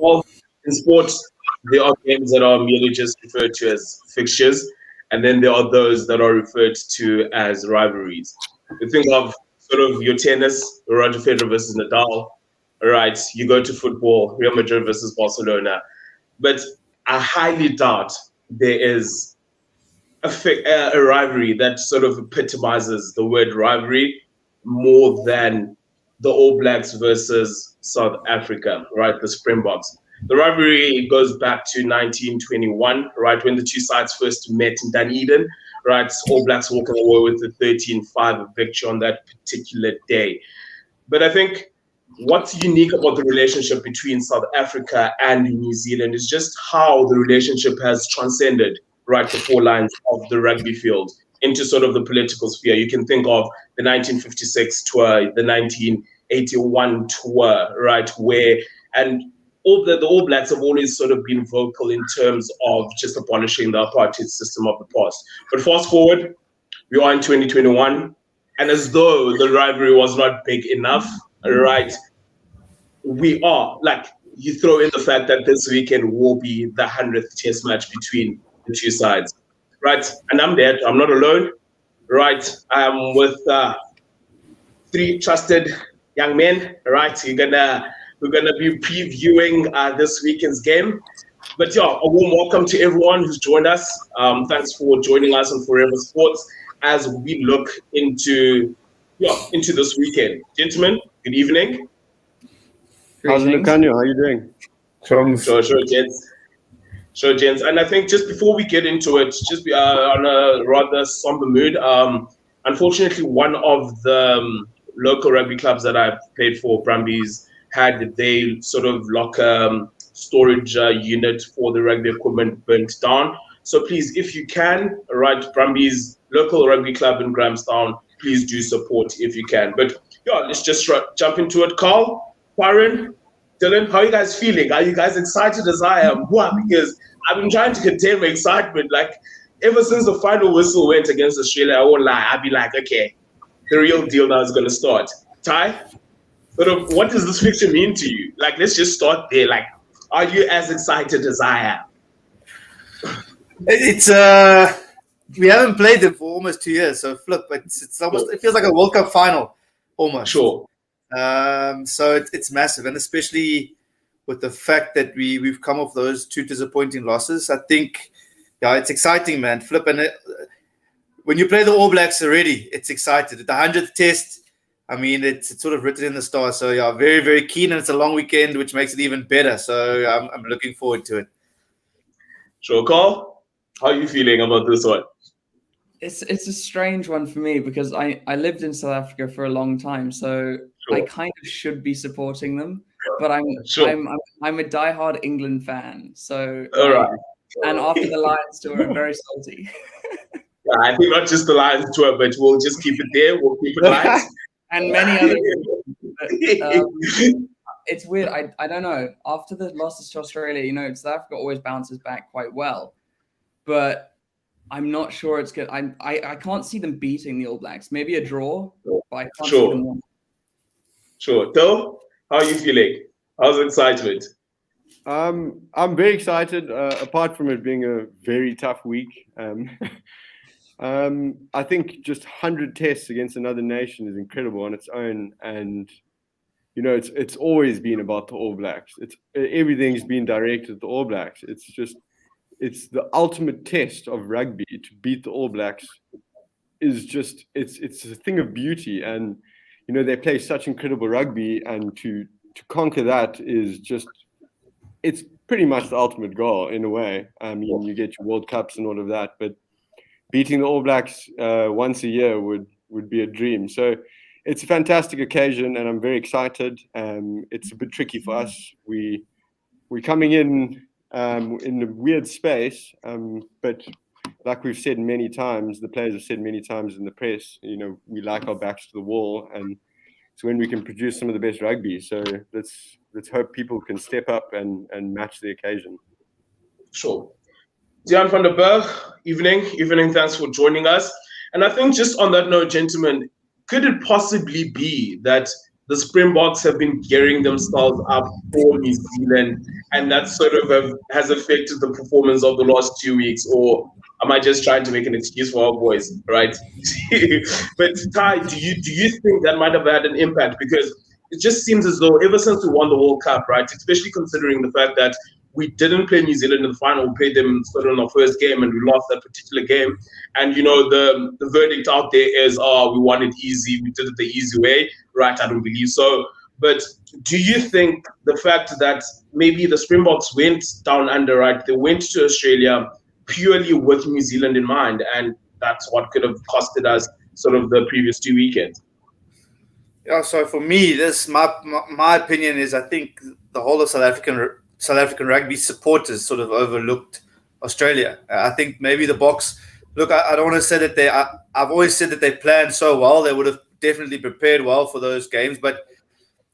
Well, in sports, there are games that are merely just referred to as fixtures, and then there are those that are referred to as rivalries. You think of sort of your tennis, Roger Federer versus Nadal. All right, you go to football, Real Madrid versus Barcelona. But I highly doubt there is a rivalry that sort of epitomizes the word rivalry more than the All Blacks versus South Africa, right? The Springboks. The rivalry goes back to 1921, right, when the two sides first met in Dunedin, right? All Blacks walking away with a 13-5 victory on that particular day. But I think what's unique about the relationship between South Africa and New Zealand is just how the relationship has transcended, right, the four lines of the rugby field into sort of the political sphere. You can think of the 1956 tour, the 1981 tour, right, where, and the All Blacks have always sort of been vocal in terms of just abolishing the apartheid system of the past. But fast forward, we are in 2021, and as though the rivalry was not big enough, right, we are, like, you throw in the fact that this weekend will be the 100th test match between the two sides, right? And I'm there, I'm not alone, right? I'm with three trusted young men, right? We're gonna be previewing this weekend's game. But yeah, a warm welcome to everyone who's joined us. Thanks for joining us on Forever Sports as we look into this weekend. Gentlemen, good evening. How's Lucanio? How are you doing? Sure, gents. Sure, gents. And I think just before we get into it, just be on a rather somber mood. Unfortunately, one of the local rugby clubs that I've played for, Brumbies, had they sort of locker storage unit for the rugby equipment burnt down. So please, if you can, right, Brumbies local rugby club in Grahamstown, please do support if you can. But yeah, let's just jump into it. Carl, Warren, Dylan, how are you guys feeling? Are you guys excited as I am? Wow, because I've been trying to contain my excitement. Like, ever since the final whistle went against Australia, I won't lie, I'd be like, okay, the real deal now is going to start. Ty, sort of, what does this fixture mean to you? Like, let's just start there. Like, are you as excited as I am? It's we haven't played them for almost 2 years, so flip. It's almost, it feels like a World Cup final almost. Sure. So it's massive, and especially with the fact that we've come off those two disappointing losses. I think, yeah, it's exciting, man. Flip, and when you play the All Blacks already, it's exciting. The 100th test, I mean, it's sort of written in the stars. So yeah, very, very keen, and it's a long weekend, which makes it even better. So I'm looking forward to it. Sure, Carl, how are you feeling about this one? It's a strange one for me because I lived in South Africa for a long time, so sure. I kind of should be supporting them, but I'm a diehard England fan. So all right. And after the Lions tour, I'm very salty. Yeah, I think not just the Lions tour, but we'll just keep it there. We'll keep it light. And many other people. It's weird. I don't know. After the losses to Australia, South Africa always bounces back quite well, but I'm not sure it's good. I can't see them beating the All Blacks. Maybe a draw, but I can't see them winning. Sure. Phil, how are you feeling? How's the excitement? I'm very excited, apart from it being a very tough week. I think just 100 tests against another nation is incredible on its own. And, it's always been about the All Blacks. Everything's been directed at the All Blacks. It's the ultimate test of rugby. To beat the All Blacks is just, it's a thing of beauty. And, they play such incredible rugby, and to conquer that is just, it's pretty much the ultimate goal in a way. I mean, you get your World Cups and all of that, but beating the All Blacks once a year would be a dream. So it's a fantastic occasion, and I'm very excited. It's a bit tricky for us. We're coming in a weird space, but like we've said many times, the players have said many times in the press, we like our backs to the wall, and it's when we can produce some of the best rugby. So let's hope people can step up and match the occasion. Sure. Dion van der Berg, evening. Thanks for joining us. And I think just on that note, gentlemen, could it possibly be that the Springboks have been gearing themselves up for New Zealand, and that sort of has affected the performance of the last 2 weeks? Or am I just trying to make an excuse for our boys, right? But Ty, do you think that might have had an impact? Because it just seems as though ever since we won the World Cup, right, especially considering the fact that we didn't play New Zealand in the final, we played them sort of in our first game and we lost that particular game. And, the verdict out there is, we won it easy, we did it the easy way, right? I don't believe so. But do you think the fact that maybe the Springboks went down under, right, they went to Australia purely with New Zealand in mind, and that's what could have costed us sort of the previous 2 weekends? Yeah, so for me, this my opinion is I think the whole of South African rugby supporters sort of overlooked Australia. I think maybe the Boks. Look, I don't want to say that I've always said that they planned so well. They would have definitely prepared well for those games, but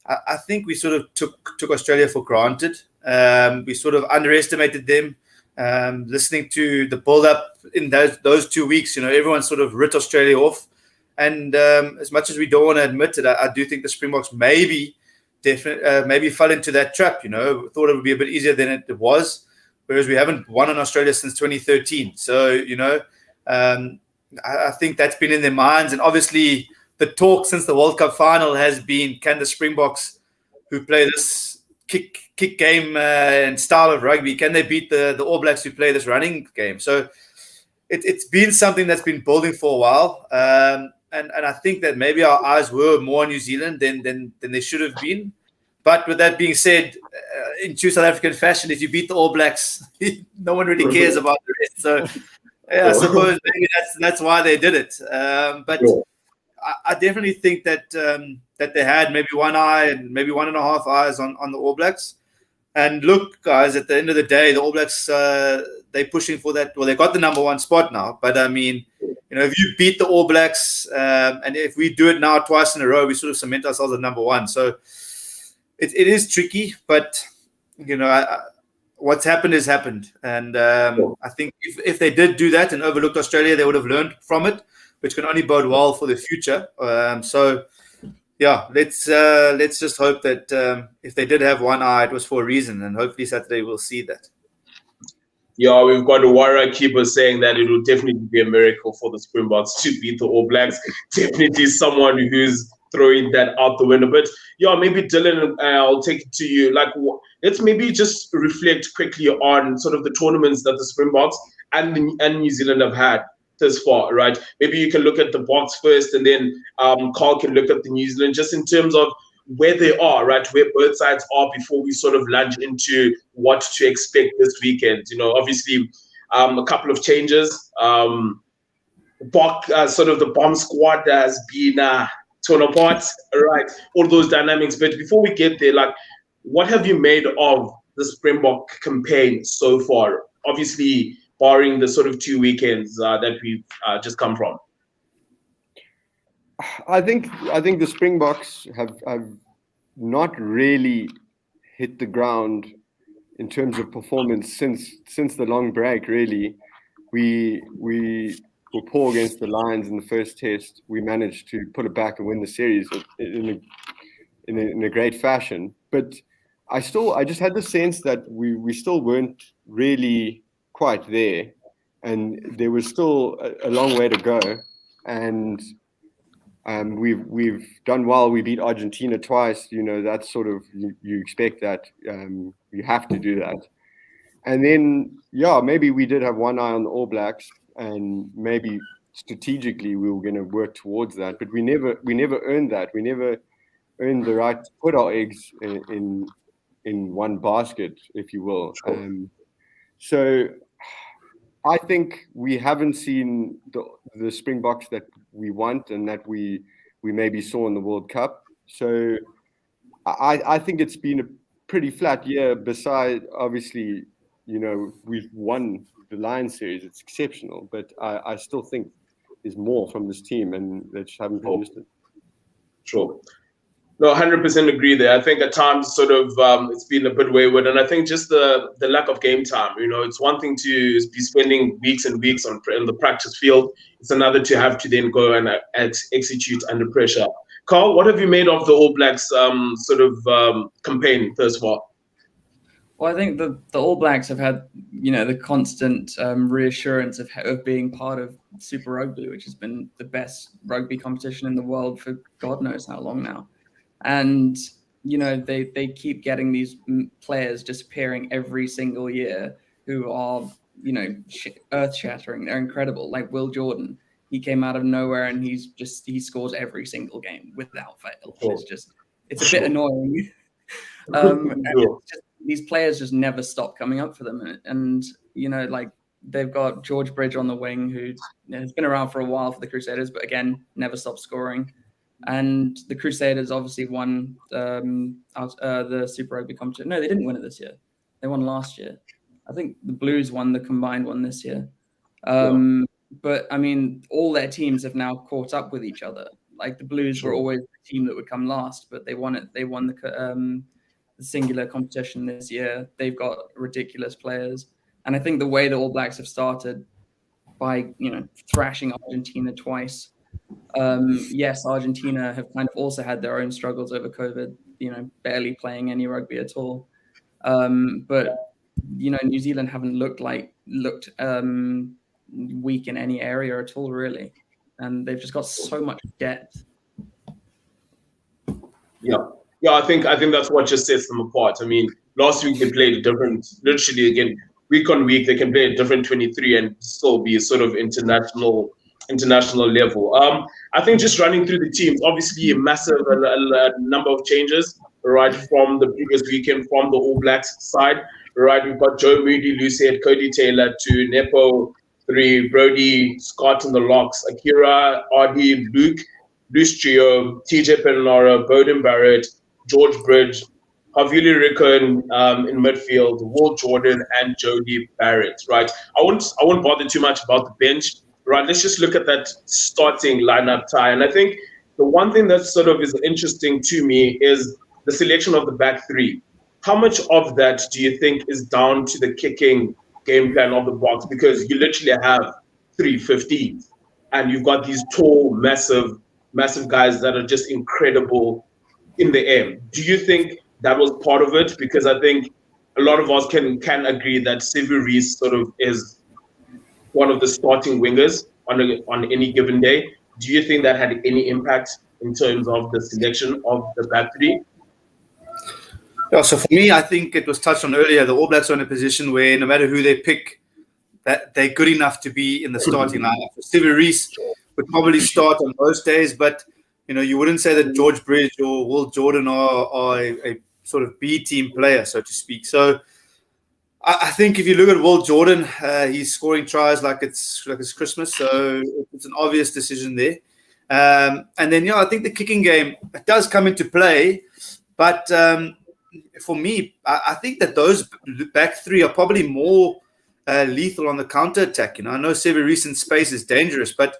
I think we sort of took Australia for granted. We sort of underestimated them. Listening to the build-up in those 2 weeks, everyone sort of writ Australia off. And as much as we don't want to admit it, I do think the Springboks maybe fell into that trap. Thought it would be a bit easier than it was, whereas we haven't won in Australia since 2013. So I think that's been in their minds, and obviously the talk since the World Cup final has been: can the Springboks, who play this kick game and style of rugby, can they beat the All Blacks who play this running game? So it's been something that's been building for a while. And I think that maybe our eyes were more on New Zealand than they should have been. But with that being said, in true South African fashion, if you beat the All Blacks, no one really cares about the rest. So yeah, I suppose maybe that's why they did it. But I definitely think that they had maybe one eye and maybe 1.5 eyes on the All Blacks. And look, guys, at the end of the day, the All Blacks, they're pushing for that. Well, they got the number 1 spot now. But I mean, if you beat the All Blacks, and if we do it now twice in a row, we sort of cement ourselves at number 1. So it is tricky, but what's happened has happened. And I think if they did do that and overlooked Australia, they would have learned from it, which can only bode well for the future. So yeah, let's just hope that if they did have one eye, it was for a reason, and hopefully Saturday we'll see that. Yeah, we've got a Warrior keeper saying that it will definitely be a miracle for the Springboks to beat the All Blacks. Definitely someone who's throwing that out the window. But yeah, maybe Dylan, I'll take it to you. Let's maybe just reflect quickly on sort of the tournaments that the Springboks and New Zealand have had this far, right? Maybe you can look at the Boks first, and then Carl can look at the New Zealand, just in terms of where they are, right? Where both sides are before we sort of lunge into what to expect this weekend. Obviously, a couple of changes. Sort of the bomb squad has been torn apart, right? All those dynamics. But before we get there, what have you made of the Springbok campaign so far? Obviously, barring the sort of 2 weekends that we've just come from. I think the Springboks have not really hit the ground in terms of performance since the long break. Really, we were poor against the Lions in the first test. We managed to put it back and win the series in a great fashion. But I just had the sense that we still weren't really quite there, and there was still a long way to go. And we've done well. We beat Argentina twice. That's sort of you expect that. You have to do that. And then maybe we did have one eye on the All Blacks, and maybe strategically we were going to work towards that. But we never earned that. We never earned the right to put our eggs in one basket, if you will. Sure. So I think we haven't seen the Springboks that we want and that we maybe saw in the World Cup. So I think it's been a pretty flat year. Besides, obviously, we've won the Lions series. It's exceptional, but I still think there's more from this team, and they just haven't produced it. Sure. No, 100% agree there. I think at times sort of it's been a bit wayward, and I think just the lack of game time. It's one thing to be spending weeks and weeks on the practice field. It's another to have to then go and execute under pressure. Carl, what have you made of the All Blacks campaign thus far? Well, I think the All Blacks have had, the constant reassurance of being part of Super Rugby, which has been the best rugby competition in the world for God knows how long now. And, they keep getting these players disappearing every single year who are, earth-shattering. They're incredible. Like Will Jordan, he came out of nowhere and he scores every single game without fail. Sure. It's a bit annoying. These players just never stop coming up for them, and they've got George Bridge on the wing, who has been around for a while for the Crusaders, but again never stopped scoring. And the Crusaders obviously won the Super Rugby competition. No, they didn't win it this year. They won last year. I think the Blues won the combined one this year. But I mean, all their teams have now caught up with each other. Like the Blues were always the team that would come last, but they won it. They won the singular competition this year. They've got ridiculous players, and I think the way the All Blacks have started by thrashing Argentina twice. Yes, Argentina have kind of also had their own struggles over COVID. Barely playing any rugby at all. But New Zealand haven't looked weak in any area at all, really, and they've just got so much depth. Yeah, I think that's what just sets them apart. I mean, last week they played a different, literally again, week on week they can play a different 23 and still be sort of international level. I think just running through the teams, obviously a massive number of changes, right, from the previous weekend from the All Blacks side, right. We've got Joe Moody, Lucette, Cody Taylor to Nepo, 3, Brody, Scott in the locks, Akira, Ardy, Luke, Luce Trio, TJ Penalora, Bowden Barrett, George Bridge, Havili Rickon in midfield, Will Jordan, and Jody Barrett, right? I won't bother too much about the bench, right? Let's just look at that starting lineup tie. And I think the one thing that sort of is interesting to me is the selection of the back three. How much of that do you think is down to the kicking game plan of the Boks? Because you literally have 315s and you've got these tall, massive guys that are just incredible in the air. Do you think that was part of it? Because I think a lot of us can agree that Sevu Reece sort of is one of the starting wingers on any given day. Do you think that had any impact in terms of the selection of the back three? Yeah, so for me, I think it was touched on earlier. The All Blacks are in a position where no matter who they pick, that they're good enough to be in the starting lineup. Sevu Reece would probably start on most days, but you wouldn't say that George Bridge or Will Jordan are a sort of B team player, so to speak. So I think if you look at Will Jordan, he's scoring tries like it's Christmas, so it's an obvious decision there. And then I think the kicking game, it does come into play, but for me, I think that those back three are probably more lethal on the counter attack. I know Sevu Reece in space is dangerous, but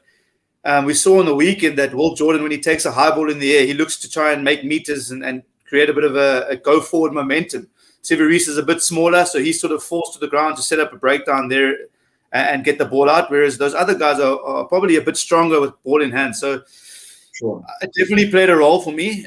we saw on the weekend that Will Jordan, when he takes a high ball in the air, he looks to try and make meters and create a bit of a go-forward momentum. Sevu Reece is a bit smaller, so he's sort of forced to the ground to set up a breakdown there and get the ball out, whereas those other guys are probably a bit stronger with ball in hand. So it definitely played a role for me.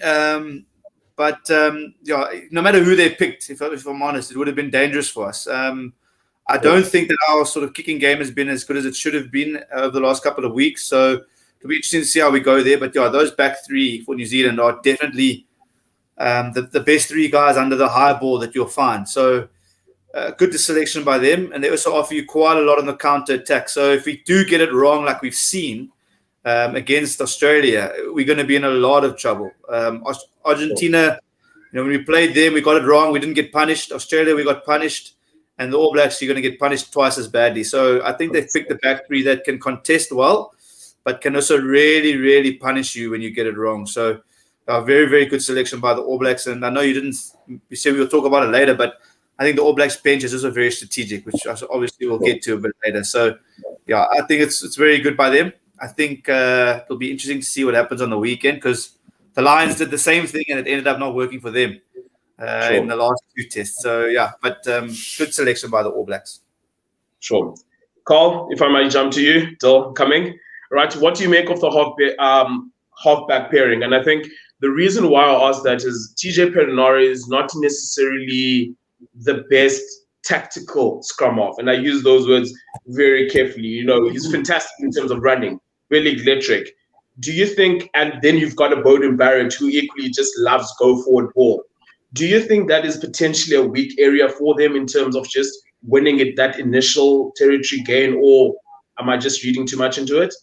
But no matter who they picked, if I'm honest, it would have been dangerous for us. I don't think that our sort of kicking game has been as good as it should have been over the last couple of weeks. So it'll be interesting to see how we go there. But those back three for New Zealand are definitely the best three guys under the high ball that you'll find. So good selection by them. And they also offer you quite a lot on the counter attack. So if we do get it wrong, like we've seen against Australia, we're going to be in a lot of trouble. Argentina, when we played them, we got it wrong. We didn't get punished. Australia, we got punished. And the All Blacks, you're going to get punished twice as badly. So I think they've picked the back three that can contest well, but can also really, really punish you when you get it wrong. So a very, very good selection by the All Blacks. And I know you said we'll talk about it later, but I think the All Blacks bench is also very strategic, which obviously we'll get to a bit later. So, I think it's very good by them. I think it'll be interesting to see what happens on the weekend because the Lions did the same thing and it ended up not working for them. In the last two tests. So, but good selection by the All Blacks. Sure. Carl, if I might jump to you, still coming. Right, what do you make of the halfback pairing. And I think the reason why I asked that is TJ Perinara is not necessarily the best tactical scrum half. And I use those words very carefully. You know, he's fantastic in terms of running, really electric. Do you think, and then you've got a Bowden Barrett who equally just loves go forward ball. Do you think that is potentially a weak area for them in terms of just winning at that initial territory gain, or am I just reading too much into it?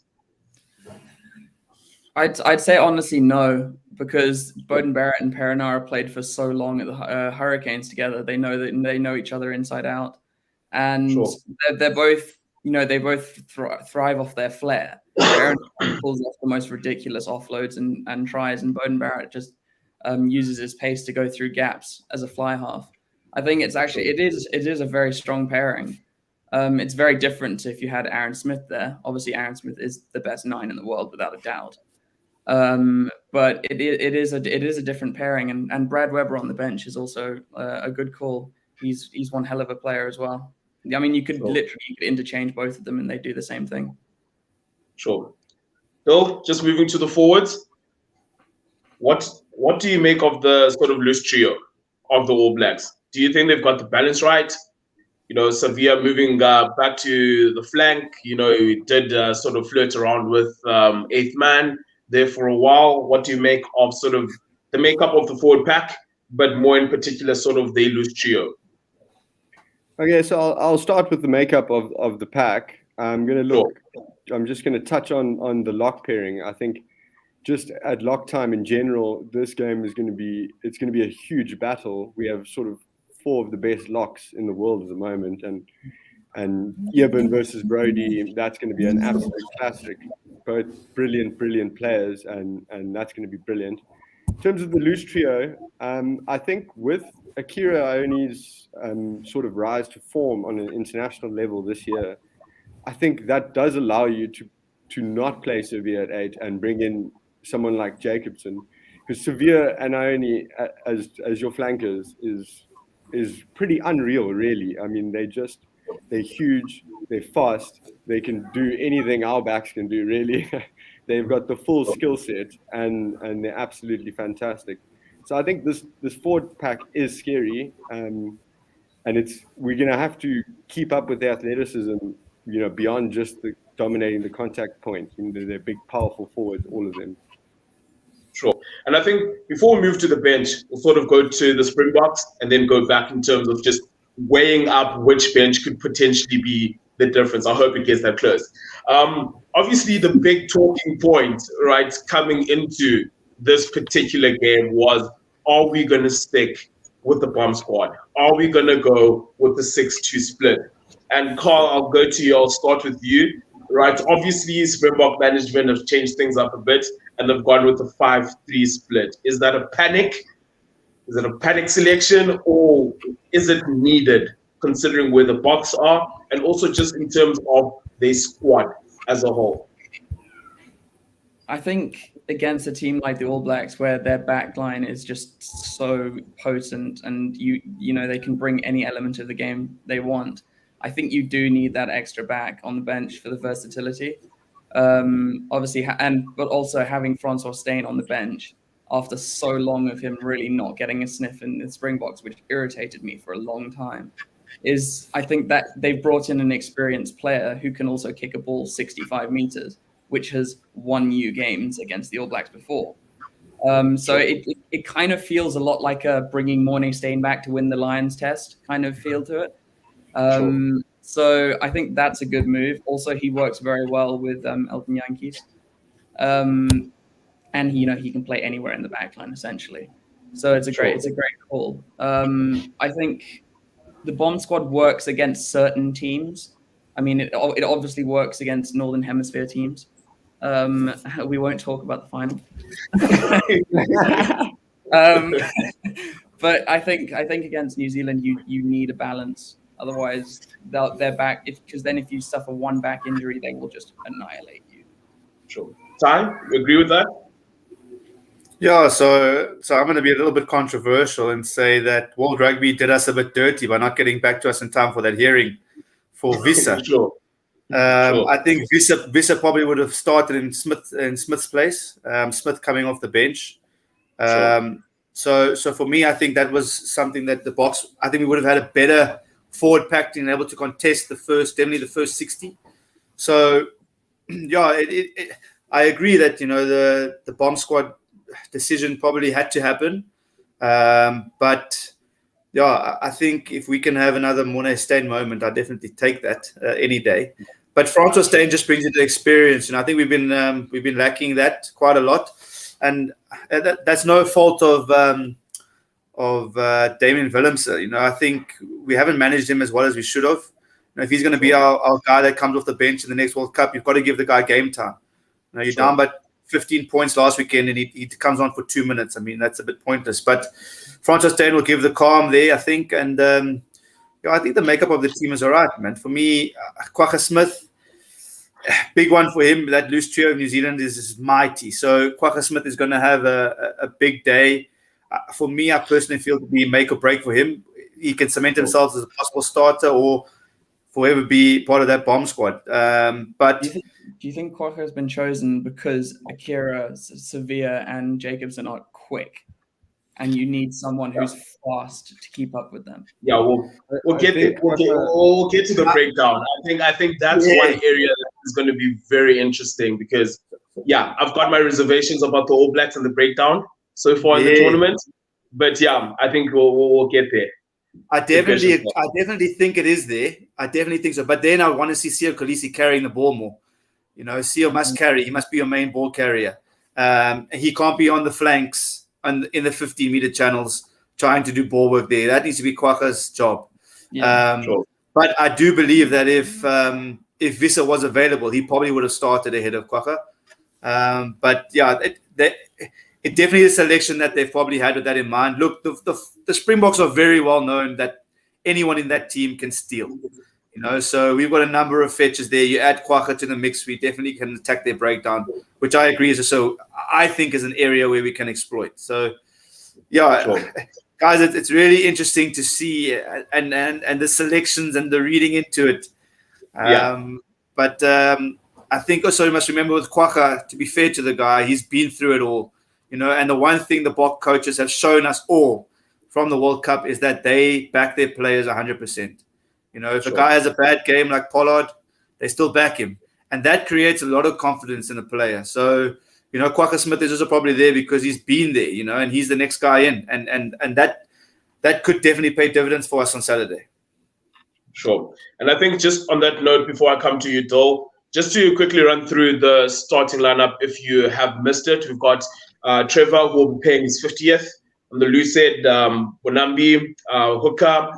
I'd say honestly no, because Bowden Barrett and Perinara played for so long at the Hurricanes together. They know each other inside out, and Sure. they're both, you know, they both thrive off their flair. Perinara pulls off the most ridiculous offloads and tries, and Bowden Barrett just uses his pace to go through gaps as a fly half. I think it is a very strong pairing. It's very different if you had Aaron Smith there. Obviously, Aaron Smith is the best 9 in the world without a doubt. But it is a different pairing, and Brad Weber on the bench is also a good call. He's one hell of a player as well. I mean, you could literally interchange both of them, and they do the same thing. Sure. Bill, just moving to the forwards. What do you make of the sort of loose trio of the All Blacks? Do you think they've got the balance right? You know, Sevilla moving back to the flank. You know, he did sort of flirt around with eighth man there for a while. What do you make of sort of the makeup of the forward pack, but more in particular, sort of the loose trio? Okay, so I'll start with the makeup of the pack. I'm just going to touch on the lock pairing. I think just at lock time in general, this game is going to be a huge battle. We have sort of 4 of the best locks in the world at the moment, and Eben versus Brody, that's going to be an absolute classic. Both brilliant players, and that's going to be brilliant. In terms of the loose trio, I think with Akira Ioni's sort of rise to form on an international level this year, I think that does allow you to not play Sevilla at 8 and bring in someone like Jacobson, because Sevilla and Ioni as your flankers is pretty unreal, really. I mean, they're huge, they're fast, they can do anything our backs can do, really. They've got the full skill set, and they're absolutely fantastic. So I think this forward pack is scary, and we're going to have to keep up with the athleticism, you know, beyond just dominating the contact point. You know, they're big, powerful forwards, all of them. Sure. And I think before we move to the bench, we'll sort of go to the Springboks and then go back in terms of just weighing up which bench could potentially be the difference. I hope it gets that close. Obviously, the big talking point, right, coming into this particular game was, are we going to stick with the bomb squad? Are we going to go with the 6-2 split? And Carl, I'll go to you. I'll start with you, right? Obviously, Springbok management have changed things up a bit, and they've gone with the 5-3 split. Is that a panic? Is it a panic selection, or is it needed considering where the Boks are, and also just in terms of their squad as a whole? I think against a team like the All Blacks, where their back line is just so potent, and you know they can bring any element of the game they want, I think you do need that extra back on the bench for the versatility. Obviously, but also having Francois Steyn on the bench after so long of him really not getting a sniff in the Springboks, which irritated me for a long time, I think that they've brought in an experienced player who can also kick a ball 65 meters, which has won you games against the All Blacks before. So it kind of feels a lot like bringing Morning Stain back to win the Lions test kind of feel to it. So I think that's a good move. Also, he works very well with Elton Yankees. And he can play anywhere in the backline essentially. So it's a great call. I think the bomb squad works against certain teams. I mean, it obviously works against Northern Hemisphere teams. We won't talk about the final. But I think against New Zealand, you need a balance. Otherwise, they're back. Because then if you suffer one back injury, they will just annihilate you. Sure. Ty, you agree with that? Yeah, so I'm going to be a little bit controversial and say that World Rugby did us a bit dirty by not getting back to us in time for that hearing for Visa. Sure. Sure. I think Vissa probably would have started in Smith's place. Smith coming off the bench. So for me, I think that was something that the Boks. I think we would have had a better forward pack and able to contest definitely the first 60. So yeah, I agree that the bomb squad decision probably had to happen, but yeah, I think if we can have another Morné Steyn moment, I definitely take that any day. But Francois Steyn just brings in the experience, and I think we've been lacking that quite a lot, and that's no fault of Damien Willemse. I think we haven't managed him as well as we should have. If he's going to be our guy that comes off the bench in the next World Cup, you've got to give the guy game time. You're down by 15 points last weekend, and he comes on for 2 minutes. I mean, that's a bit pointless. But Francois Steyn will give the calm there, I think. And I think the makeup of the team is all right, man. For me, Kwagga Smith, big one for him. That loose trio of New Zealand is mighty. So Kwagga Smith is going to have a big day. For me, I personally feel to be make or break for him. He can cement himself as a possible starter or forever be part of that bomb squad. But do you think Kwagga has been chosen because Akira, Sevilla, and Jacobs are not quick, and you need someone who's fast to keep up with them? Yeah, we'll get there. We'll get to the breakdown. I think that's one area that is going to be very interesting because I've got my reservations about the All Blacks and the breakdown so far in the tournament. But I think we'll get there. I definitely think it is there. I definitely think so. But then I want to see Sio Kolisi carrying the ball more. Sio must carry. He must be your main ball carrier. He can't be on the flanks and in the 15-meter channels trying to do ball work there. That needs to be Kwagga's job. But I do believe that if Vissa was available, he probably would have started ahead of Kwagga. But it definitely is a selection that they've probably had with that in mind. Look, the Springboks are very well known that anyone in that team can steal. So we've got a number of fetches there. You add Kwagga to the mix, we definitely can attack their breakdown, which I agree I think is an area where we can exploit. So guys, it's really interesting to see and the selections and the reading into it. But I think also you must remember with Kwagga, to be fair to the guy, he's been through it all. And the one thing the Bok coaches have shown us all from the World Cup is that they back their players 100%. If a guy has a bad game like Pollard, they still back him. And that creates a lot of confidence in a player. So, Kwagga Smith is also probably there because he's been there, and he's the next guy in. And that could definitely pay dividends for us on Saturday. Sure. And I think just on that note, before I come to you, Dole, just to quickly run through the starting lineup, if you have missed it, we've got Trevor, who will be playing his 50th. On the loose end, Bonambi, Hooker,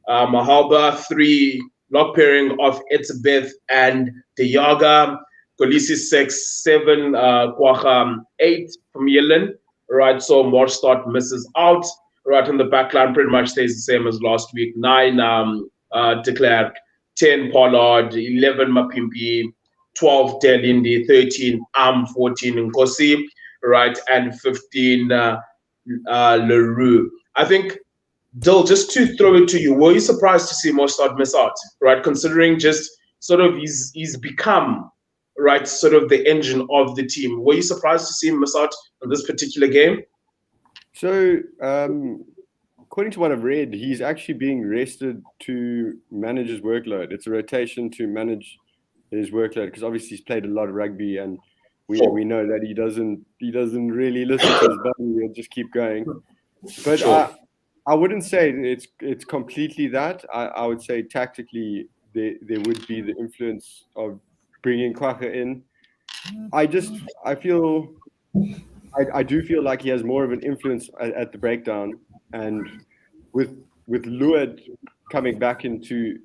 Mahalba, 3, lock pairing of Etzebeth and Deyaga, Kolisi 6, 7, Kwagga 8 from Yellen. Right, so Morstad misses out. Right, on the back line pretty much stays the same as last week. 9, De Klerk, 10, Pollard, 11, Mapimpi, 12, Delindi, 13, 14, Nkosi. Right, and 15, Leroux. I think, Dill, just to throw it to you, were you surprised to see Morstad miss out? Right, considering just sort of he's become, right, sort of the engine of the team. Were you surprised to see him miss out on this particular game? So, according to what I've read, he's actually being rested to manage his workload. It's a rotation to manage his workload because obviously he's played a lot of rugby and we know that he doesn't really listen to his body. He'll just keep going. But I wouldn't say it's completely that. I would say tactically there would be the influence of bringing Kwagga in. I do feel like he has more of an influence at the breakdown, and with Luad coming back into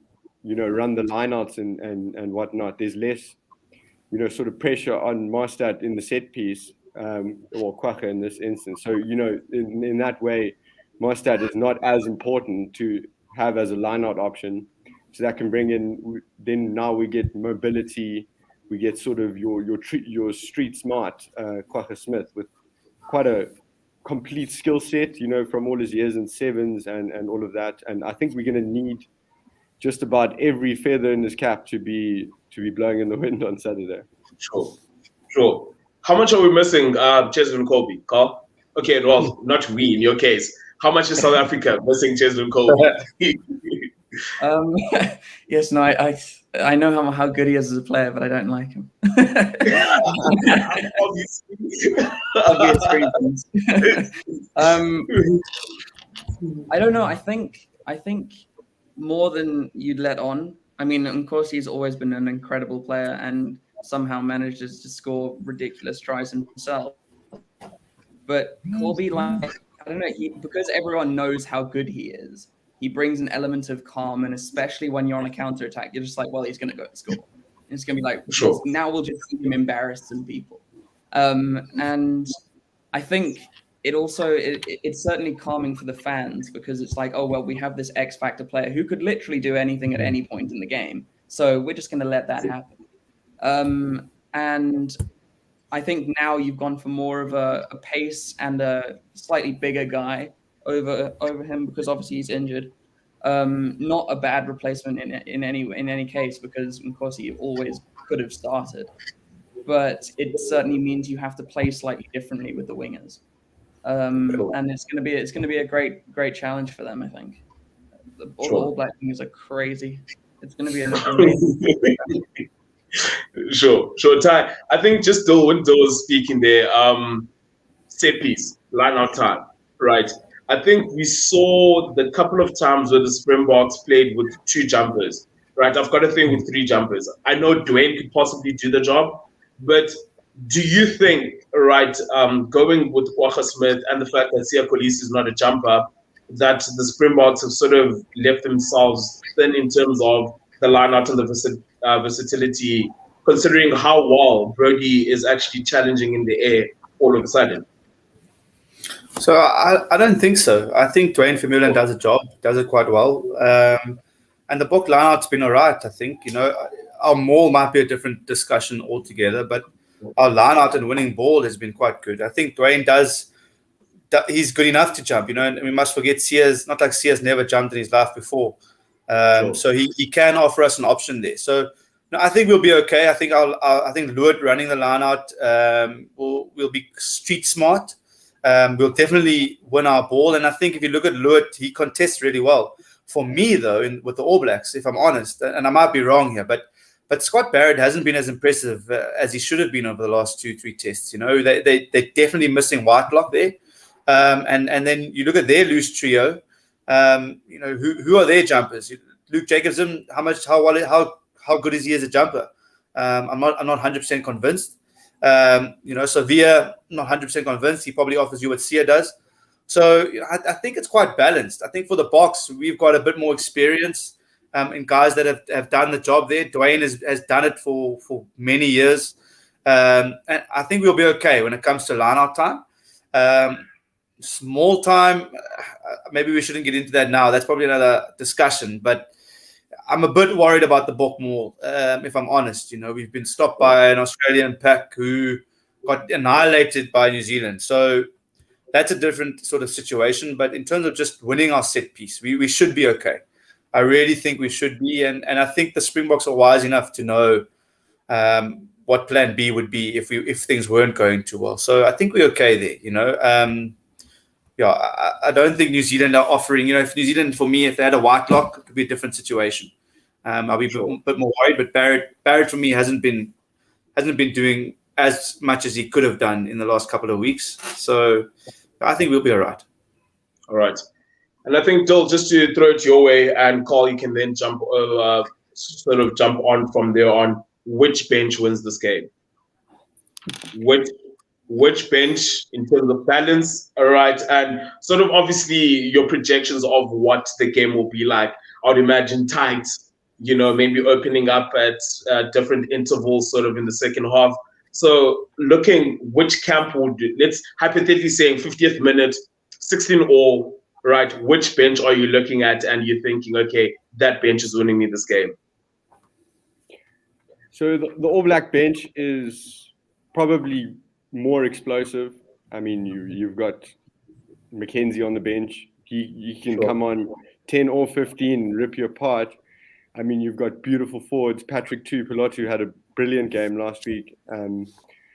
run the lineouts and whatnot, there's less sort of pressure on Morstad in the set piece, or Kwagga in this instance. So, in that way, Morstad is not as important to have as a lineout option. So that can bring in, then now we get mobility, we get sort of your street smart Kwagga Smith with quite a complete skill set, from all his years in sevens and all of that. And I think we're going to need just about every feather in his cap to be blowing in the wind on Saturday. Sure. How much are we missing, Cheslin Colby, Carl? Okay, well, not we in your case. How much is South Africa missing Cheslin Colby? Yes, no, I know how good he is as a player, but I don't like him. Obvious reasons. I don't know. I think more than you'd let on. I mean, of course, he's always been an incredible player and somehow manages to score ridiculous tries himself. But Colby, like, I don't know, because everyone knows how good he is, he brings an element of calm, and especially when you're on a counter attack, you're just like, well, he's going to go score. And it's going to be like, sure. Now we'll just see him embarrass some people. And I think it's certainly calming for the fans, because it's like, oh, well, we have this X factor player who could literally do anything at any point in the game. So we're just going to let that happen. And I think now you've gone for more of a pace and a slightly bigger guy over him, because obviously he's injured. Not a bad replacement in any case, because of course he always could have started. But it certainly means you have to play slightly differently with the wingers. And it's going to be a great challenge for them, I think. The All Black wingers are crazy. It's going to be amazing. Sure, Ty. I think just when Dill was speaking there, set piece, line out time, right? I think we saw the couple of times where the Springboks played with 2 jumpers, right? I've got a thing with 3 jumpers. I know Dwayne could possibly do the job, but do you think, right, going with Kwagga Smith and the fact that Siya Kolisi is not a jumper, that the Springboks have sort of left themselves thin in terms of the line out and the versatility, considering how well Brody is actually challenging in the air all of a sudden? So I don't think so. I think Dwayne Vermeulen does a job, does it quite well. And the book lineout's been all right, I think. You know, our maul might be a different discussion altogether, but our lineout and winning ball has been quite good. I think Dwayne he's good enough to jump, you know, and we must forget not like Sia's never jumped in his life before. So he can offer us an option there. So no, I think we'll be okay. I think Luit running the lineout will be street smart. We'll definitely win our ball. And I think if you look at Luit, he contests really well. For me, though, with the All Blacks, if I'm honest, and I might be wrong here, but Scott Barrett hasn't been as impressive as he should have been over the last 2-3 tests. You know, they're definitely missing Whitelock there. And then you look at their loose trio. You know, who are their jumpers? Luke Jacobson, how good is he as a jumper? I'm not 100% convinced. You know, Sevilla, not 100% convinced. He probably offers you what Sia does. So you know, I think it's quite balanced. I think for the Boks, we've got a bit more experience in guys that have done the job there. Dwayne has done it for many years. And I think we'll be okay when it comes to line-out time. Small time, maybe we shouldn't get into that now. That's probably another discussion. But I'm a bit worried about the Bok Maul, if I'm honest. You know, we've been stopped by an Australian pack who got annihilated by New Zealand. So that's a different sort of situation. But in terms of just winning our set piece, we should be okay. I really think we should be. And I think the Springboks are wise enough to know what plan B would be if things weren't going too well. So I think we're okay there, you know. I don't think New Zealand are offering, you know, if New Zealand, for me, if they had a Whitelock, it could be a different situation. I'll be a bit more worried, but Barrett for me hasn't been doing as much as he could have done in the last couple of weeks. So I think we'll be all right. All right. And I think, Dill, just to throw it your way, and Carl, you can then jump on from there on. Which bench wins this game? Which bench in terms of balance, all right, and sort of obviously your projections of what the game will be like. I would imagine tight, you know, maybe opening up at different intervals sort of in the second half. So looking which camp would, let's hypothetically saying 50th minute, 16-all, right, which bench are you looking at and you're thinking, okay, that bench is winning me this game? So the All Black bench is probably more explosive. I mean, you've got Mackenzie on the bench. He can come on 10 or 15, rip you apart. I mean, you've got beautiful forwards. Patrick Tuipulotu had a brilliant game last week.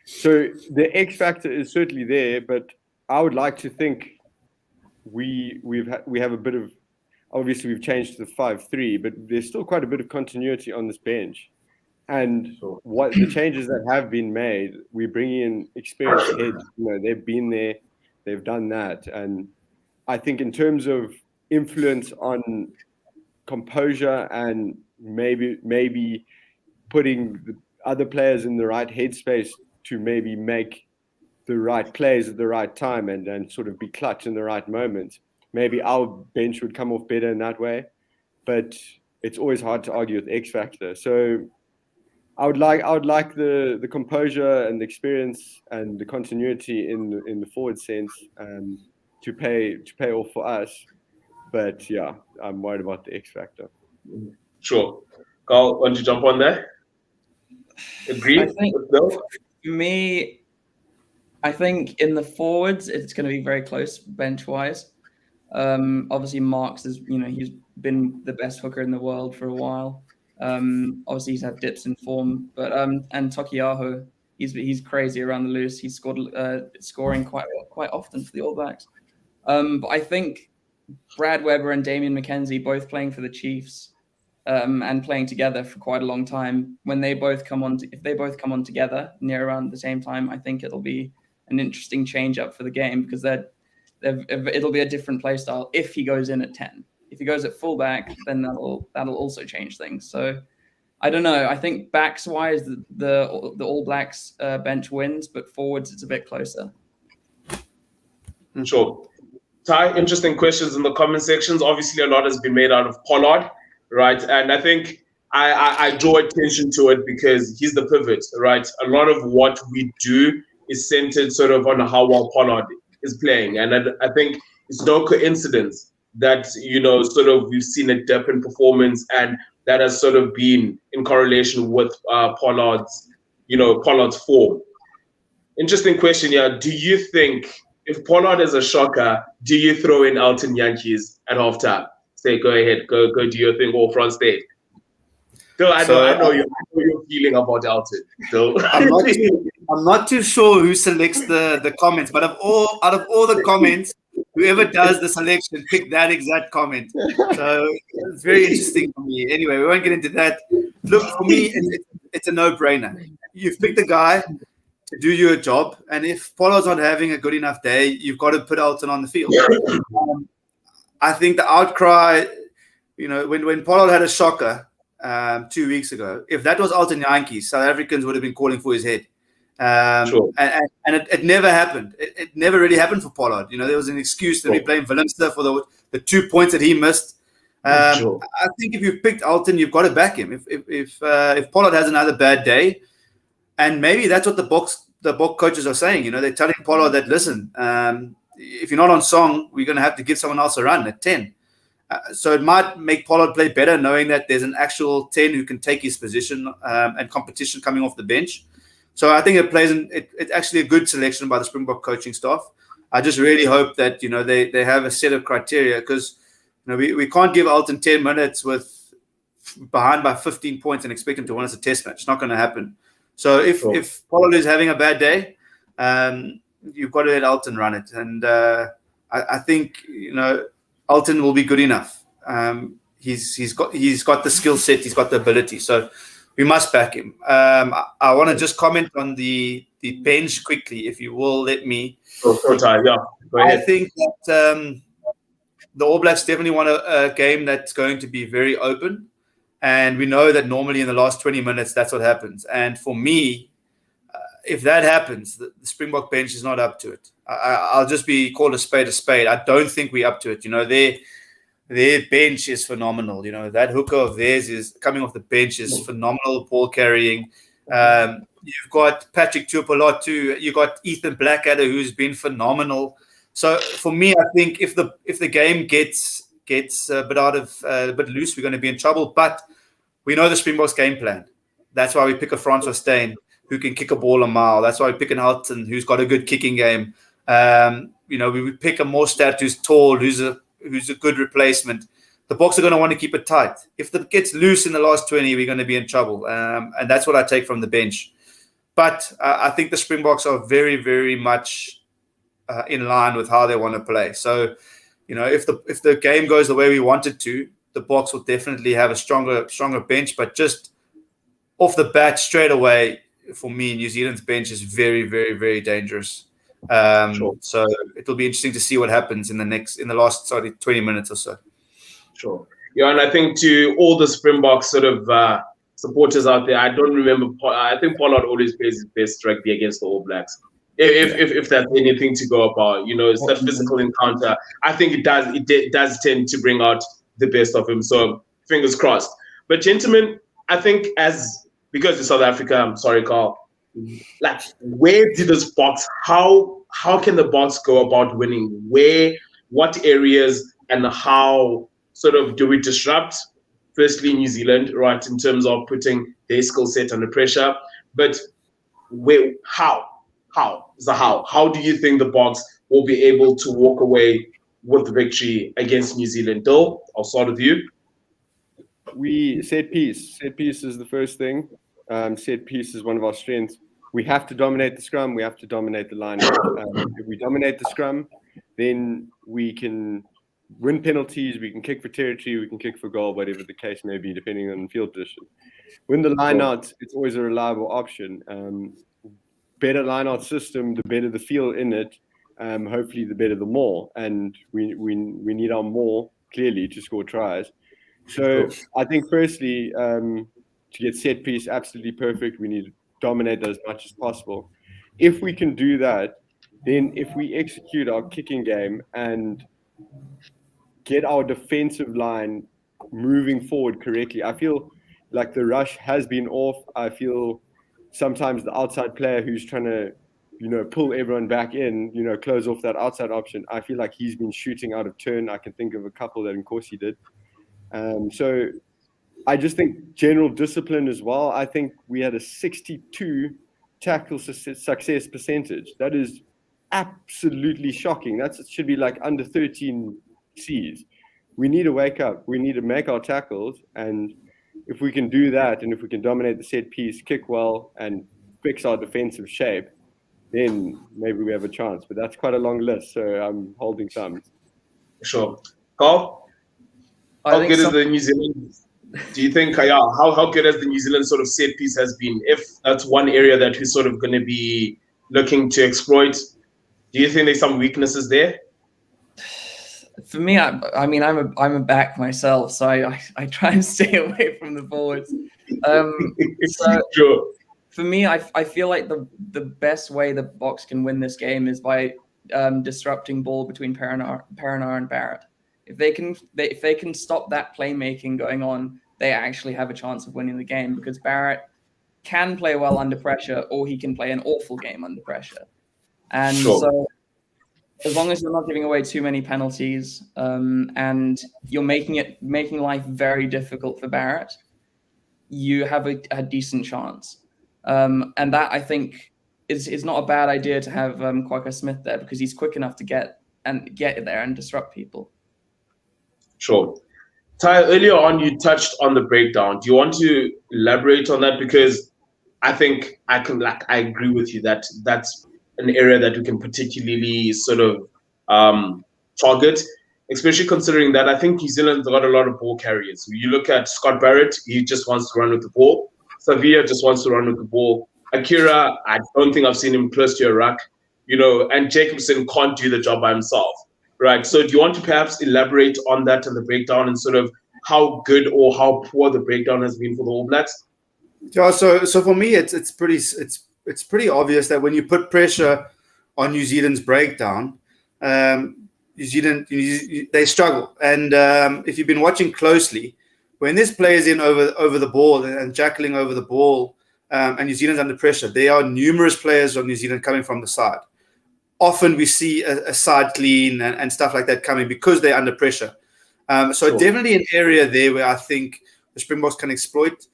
So the X factor is certainly there, but I would like to think we have a bit of, obviously we've changed to the 5-3, but there's still quite a bit of continuity on this bench. And what the changes that have been made, we're bringing in experienced heads. You know, they've been there, they've done that, and I think in terms of influence on composure and maybe putting the other players in the right headspace to maybe make the right plays at the right time and sort of be clutch in the right moment. Maybe our bench would come off better in that way, but it's always hard to argue with X factor. So I would like the composure and the experience and the continuity in the forward sense to pay off for us. But yeah, I'm worried about the X factor. Sure. Carl, want to jump on there? Agree? I think for me, I think in the forwards, it's going to be very close bench-wise. Obviously, Marks is, he's been the best hooker in the world for a while. Obviously, he's had dips in form, but and Takiaho, he's crazy around the loose. He's scoring quite often for the All Blacks. But I think Brad Weber and Damian McKenzie both playing for the Chiefs and playing together for quite a long time. When they both come on, if they both come on together near around the same time, I think it'll be an interesting change up for the game because it'll be a different play style if he goes in at 10. If he goes at fullback, then that'll also change things. So I don't know. I think backs wise, the All Blacks bench wins, but forwards it's a bit closer. Sure. Ty, interesting questions in the comment sections. Obviously, a lot has been made out of Pollard, right? And I think I draw attention to it because he's the pivot, right? A lot of what we do is centered sort of on how well Pollard is playing. And I think it's no coincidence that, sort of we've seen a dip in performance and that has sort of been in correlation with Pollard's form. Interesting question here. Do you think if Pollard is a shocker, do you throw in Alton Yankees at halftime? Say, go ahead, go do your thing, all front stage. So I know your feeling about Alton. So I'm not too sure who selects the comments, but out of all the comments, whoever does the selection pick that exact comment. So it's very interesting for me. Anyway, we won't get into that. Look, for me, it's a no-brainer. You've picked a guy to do your job, and if Pollard's not having a good enough day, you've got to put Alton on the field. I think the outcry, when Pollard had a shocker 2 weeks ago, if that was Alton Yankees, South Africans would have been calling for his head. Sure. And it never happened. It never really happened for Pollard. There was an excuse that we blamed Willemse for the 2 points that he missed. Sure. I think if you've picked Alton, you've got to back him. If Pollard has another bad day, and maybe that's what the box coaches are saying. They're telling Pollard that, listen, if you're not on song, we're going to have to give someone else a run at 10. So it might make Pollard play better knowing that there's an actual 10 who can take his position and competition coming off the bench. So I think it's actually a good selection by the Springbok coaching staff. I just really hope that, they have a set of criteria because, we can't give Alton 10 minutes with behind by 15 points and expect him to win us a test match. It's not going to happen. So if Pollard is having a bad day, you've got to let Alton run it. And I think, Alton will be good enough. He's got the skill set. He's got the ability. So we must back him. I want to just comment on the bench quickly, if you will let me. I think that the All Blacks definitely want a game that's going to be very open. And we know that normally in the last 20 minutes, that's what happens. And for me, if that happens, the Springbok bench is not up to it. I'll just be called a spade a spade. I don't think we're up to it. Their bench is phenomenal. That hooker of theirs is coming off the bench is phenomenal ball carrying. You've got Patrick Tuipulotu. You've got Ethan Blackadder, who's been phenomenal. So for me, I think if the game gets a bit loose, we're going to be in trouble. But we know the Springboks game plan. That's why we pick a Francois Steyn who can kick a ball a mile. That's why we pick an Alton who's got a good kicking game. We pick a Mostert who's tall, who's a good replacement. the Boks are going to want to keep it tight. If it gets loose in the last 20, we're going to be in trouble. And that's what I take from the bench. But I think the Springboks are very, very much in line with how they want to play. So, if the game goes the way we want it to, the Boks will definitely have a stronger bench. But just off the bat, straight away, for me, New Zealand's bench is very, very, very dangerous. Sure. So it'll be interesting to see what happens in the last 20 minutes or so. Sure. Yeah, and I think to all the Springboks sort of supporters out there, I don't remember. I think Pollard always plays his best rugby against the All Blacks. If that's anything to go about, it's that physical encounter. I think it does tend to bring out the best of him. So fingers crossed. But gentlemen, I think because it's South Africa, I'm sorry, Carl. Like, where did this Boks? How can the Boks go about winning? What areas, and how sort of do we disrupt? Firstly, New Zealand, right, in terms of putting their skill set under pressure. But how do you think the Boks will be able to walk away with the victory against New Zealand? Dill, I'll start with you. Set piece. Set piece is the first thing. Set piece is one of our strengths. We have to dominate the scrum. We have to dominate the line. If we dominate the scrum, then we can win penalties. We can kick for territory. We can kick for goal, whatever the case may be, depending on field position. Win the line out, it's always a reliable option. Better line out system, the better the feel in it. Hopefully, the better the more. And we need our more, clearly, to score tries. So I think firstly, to get set piece absolutely perfect, we need to dominate that as much as possible. If we can do that, then if we execute our kicking game and get our defensive line moving forward correctly, I feel like the rush has been off. I feel sometimes the outside player who's trying to, pull everyone back in, close off that outside option, I feel like he's been shooting out of turn. I can think of a couple that, of course, he did. So I just think general discipline as well. I think we had a 62 tackle success percentage. That is absolutely shocking. It should be like under 13 Cs. We need to wake up. We need to make our tackles. And if we can do that, and if we can dominate the set piece, kick well, and fix our defensive shape, then maybe we have a chance. But that's quite a long list, so I'm holding thumbs. Sure. Carl? How good is the New Zealand? Do you think, how good has the New Zealand sort of set piece has been? If that's one area that we're sort of going to be looking to exploit, do you think there's some weaknesses there? For me, I'm a back myself, so I try and stay away from the forwards. So sure. For me, I feel like the best way the Boks can win this game is by disrupting ball between Peranar and Barrett. If they can stop that playmaking going on, they actually have a chance of winning the game, because Barrett can play well under pressure, or he can play an awful game under pressure. And so as long as you're not giving away too many penalties, and you're making life very difficult for Barrett, you have a decent chance. And that, I think, is not a bad idea to have Quacker Smith there, because he's quick enough to get there and disrupt people. Sure. Ty, earlier on, you touched on the breakdown. Do you want to elaborate on that? Because I think I agree with you that that's an area that we can particularly sort of target, especially considering that I think New Zealand's got a lot of ball carriers. You look at Scott Barrett, he just wants to run with the ball. Savia just wants to run with the ball. Akira, I don't think I've seen him close to a ruck, and Jacobson can't do the job by himself. Right. So do you want to perhaps elaborate on that and the breakdown, and sort of how good or how poor the breakdown has been for the All Blacks? Yeah. So for me, it's pretty obvious that when you put pressure on New Zealand's breakdown, New Zealand they struggle. And if you've been watching closely, when there's players in over the ball and jackling over the ball, and New Zealand's under pressure, there are numerous players of New Zealand coming from the side. Often we see a side clean and stuff like that coming because they're under pressure. So definitely an area there where I think the Springboks can exploit.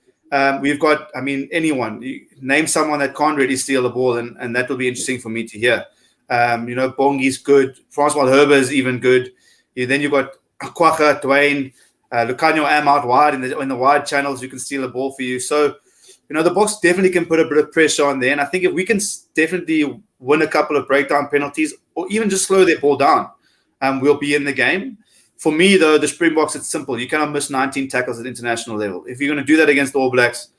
We've got, anyone. You name someone that can't really steal the ball, and that will be interesting for me to hear. Bongi's good. Francois Herber is even good. Then you've got Quacha, Dwayne. Lucanio Am out wide in the wide channels, who can steal a ball for you. So, the Boks definitely can put a bit of pressure on there. And I think if we can definitely win a couple of breakdown penalties or even just slow their ball down, we'll be in the game. For me, though, the Springboks, it's simple. You cannot miss 19 tackles at international level. If you're going to do that against the All Blacks,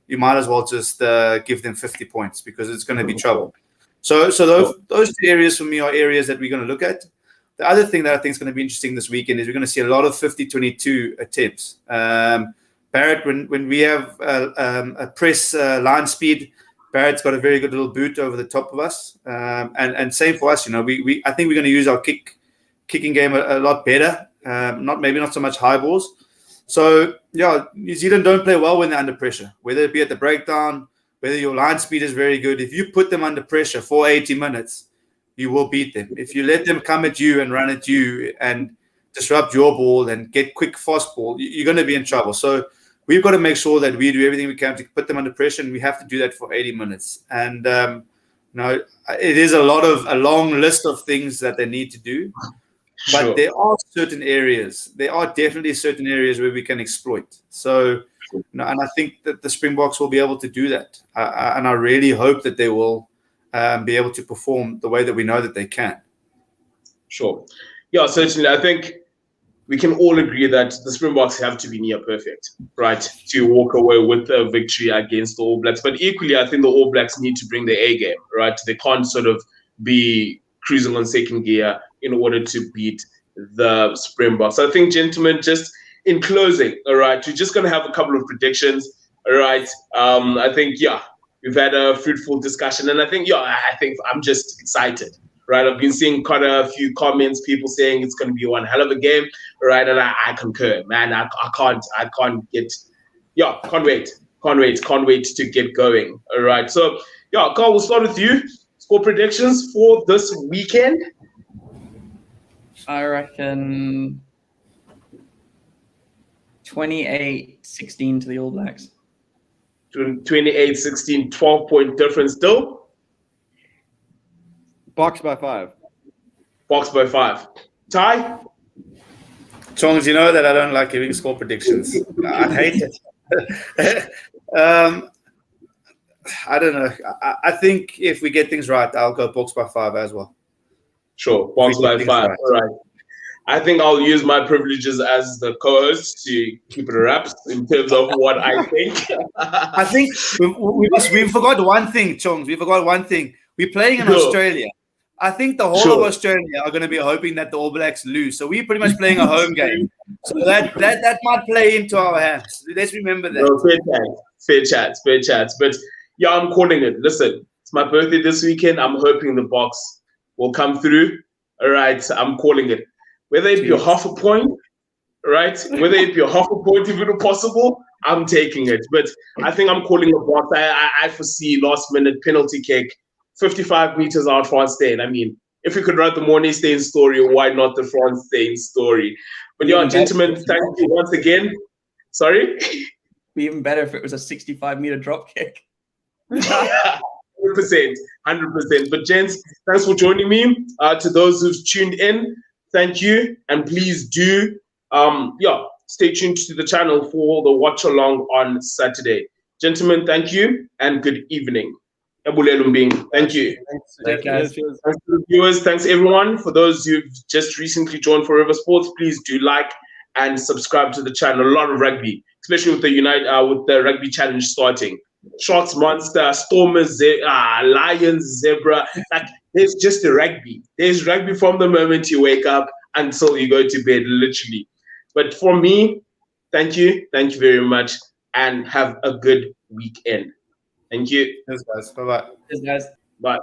you might as well just give them 50 points because it's going to be trouble. So those two areas for me are areas that we're going to look at. The other thing that I think is going to be interesting this weekend is we're going to see a lot of 50-22 attempts. Barrett, when we have a press line speed, Barrett's got a very good little boot over the top of us. And same for us, I think we're going to use our kicking game a lot better. Not so much high balls. So, New Zealand don't play well when they're under pressure, whether it be at the breakdown, whether your line speed is very good. If you put them under pressure for 80 minutes, you will beat them. If you let them come at you and run at you and disrupt your ball and get quick, fast ball, you're going to be in trouble. So we've got to make sure that we do everything we can to put them under pressure, and we have to do that for 80 minutes. And, it is a long list of things that they need to do. But there are definitely certain areas where we can exploit. So, and I think that the Springboks will be able to do that. And I really hope that they will be able to perform the way that we know that they can. Sure. Yeah, certainly. I think we can all agree that the Springboks have to be near perfect, right, to walk away with a victory against the All Blacks. But equally, I think the All Blacks need to bring their A game, right? They can't sort of be cruising on second gear in order to beat the Springboks. I think, gentlemen, just in closing, all right, we're just going to have a couple of predictions, all right? I think, we've had a fruitful discussion, and I think I'm just excited, right? I've been seeing quite a few comments, people saying it's going to be one hell of a game, right? And I concur, man. I can't wait to get going, all right? So, Carl, we'll start with you. Score predictions for this weekend? I reckon 28-16 to the All Blacks. 28-16, 12-point difference still? Box by 5. Box by 5. Ty? Chongs, you know that I don't like giving score predictions. I hate it. I don't know. I think if we get things right, I'll go box by 5 as well. Sure, box by 5. Right. All right. I think I'll use my privileges as the co-host to keep it wraps in terms of what I think. I think we forgot one thing, Chongs. We forgot one thing. We're playing in Australia. I think the whole of Australia are going to be hoping that the All Blacks lose. So we're pretty much playing a home game. So that might play into our hands. Let's remember that. No, fair chats. But I'm calling it. Listen, it's my birthday this weekend. I'm hoping the Boks will come through. All right, I'm calling it. Whether it be half a point, right? Whether it be half a point, if it's possible, I'm taking it. But I think I'm calling a Boks. I foresee last-minute penalty kick, 55 meters out France Steyn. I mean, if we could write the Mornay Steyn story, why not the France Steyn story? But gentlemen, thank you once again. Sorry? Be even better if it was a 65-meter drop kick. 100%. But gents, thanks for joining me. To those who've tuned in, thank you. And please do, stay tuned to the channel for the watch along on Saturday. Gentlemen, thank you and good evening. Thank you. Thanks, guys. Thanks to the viewers. Thanks everyone. For those who've just recently joined Forever Sports, please do like and subscribe to the channel. A lot of rugby, especially with the Rugby Challenge starting. Sharks, Monster, Stormers, Lions, Zebra. Like, there's just the rugby. There's rugby from the moment you wake up until you go to bed, literally. But for me, thank you very much, and have a good weekend. Thank you. Yes, guys. Bye-bye. Yes, guys. Bye.